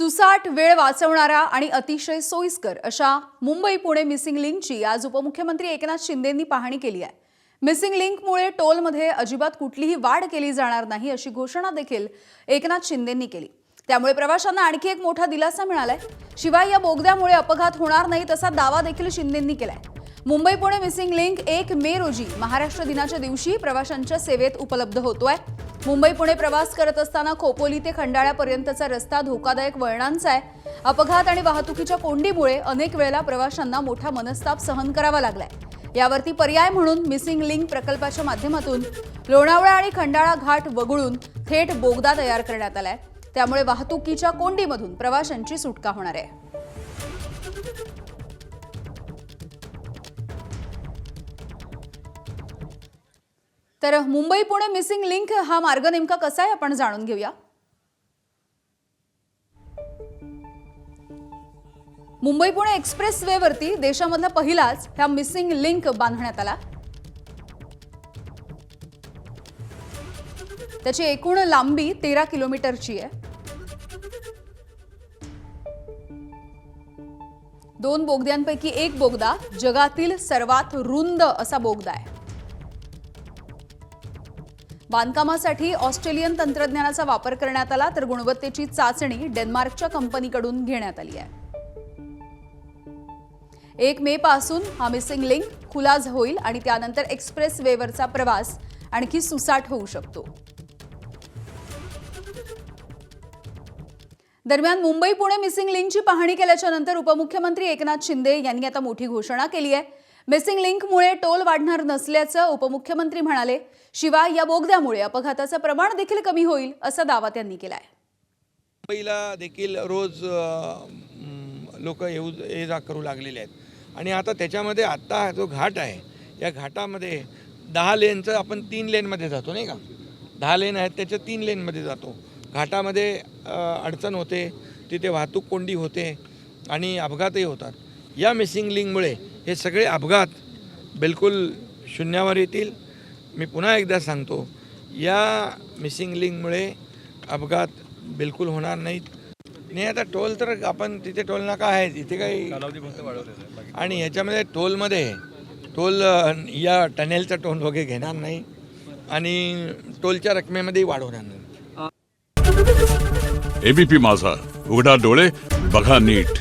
सुसाट वेळ वाचवणारा आणि अतिशय सोयीस्कर अशा मुंबई पुणे मिसिंग लिंकची आज उपमुख्यमंत्री एकनाथ शिंदेंनी पाहणी केली आहे। मिसिंग लिंकमुळे टोलमध्ये अजिबात कुठलीही वाढ केली जाणार नाही अशी घोषणा देखील एकनाथ शिंदेंनी केली। त्यामुळे प्रवाशांना आणखी एक मोठा दिलासा मिळालाय। शिवाय या बोगद्यामुळे अपघात होणार नाहीत असा दावा देखील शिंदेंनी केलाय। मुंबई पुणे मिसिंग लिंक 1 मे रोजी महाराष्ट्र दिनाच्या दिवशी प्रवाशांच्या सेवेत उपलब्ध होतोय। मुंबई पुणे प्रवास करत असताना खोपोली ते खंडाळ्यापर्यंतचा रस्ता धोकादायक वळणांचा आहे। अपघात आणि वाहतुकीच्या कोंडीमुळे अनेक वेळेला प्रवाशांना मोठा मनस्ताप सहन करावा लागलाय। यावरती पर्याय म्हणून मिसिंग लिंक प्रकल्पाच्या माध्यमातून लोणावळा आणि खंडाळा घाट वगळून थेट बोगदा तयार करण्यात आलाय। त्यामुळे वाहतुकीच्या कोंडीमधून प्रवाशांची सुटका होणार आहे। तर मुंबई पुणे मिसिंग लिंक हा मार्ग नेमका कसा आहे आपण जाणून घेऊया। मुंबई पुणे एक्सप्रेस वे वरती देशामधला पहिलाच हा मिसिंग लिंक बांधण्यात आला। त्याची एकूण लांबी 13 किलोमीटरची आहे। 2 बोगद्यांपैकी एक बोगदा जगातील सर्वात रुंद असा बोगदा आहे। बांधकामासाठी ऑस्ट्रेलियन तंत्रज्ञानाचा वापर करण्यात आला, तर गुणवत्तेची चाचणी डेन्मार्कच्या कंपनीकडून घेण्यात आली आहे। 1 मे पासून हा मिसिंग लिंक खुला होईल आणि त्यानंतर एक्सप्रेस वेवरचा प्रवास आणखी सुसाट होऊ शकतो। दरम्यान मुंबई पुणे मिसिंग लिंकची पाहणी केल्याच्या नंतर उपमुख्यमंत्री एकनाथ शिंदे यांनी आता मोठी घोषणा केली आहे। मिसिंग लिंकमुळे टोल वाढणार नसल्याचं उपमुख्यमंत्री म्हणाले। शिवाय या बोगद्यामुळे अपघाताचं प्रमाण देखील कमी होईल असा दावा त्यांनी केलाय। मुंबईला देखील रोज लोक ये जा करू लागलेले आहेत आणि आता त्याच्यामध्ये आता जो घाट आहे या घाटामध्ये 10 लेनचं आपण 3 लेनमध्ये जातो नाही का। 10 लेन आहेत त्याच्या 3 लेनमध्ये जातो। घाटामध्ये अडचण होते, तिथे वाहतूक कोंडी होते आणि अपघातही होतात। या मिसिंग लिंकमुळे हे सगळे अपघात बिलकुल शून्यावर येतील। मी पुन्हा एकदा सांगतो, या मिसिंग लिंकमुळे अपघात बिलकुल होणार नाहीत। नाही आता टोल तर आपण तिथे टोल नाका आहे, इथे काही आणि ह्याच्यामध्ये टोल या टनेलचा टोल वगैरे घेणार नाही आणि टोलच्या रकमेमध्येही वाढ होणार नाही। एबीपी माझा, उघडा डोळे बघा नीट।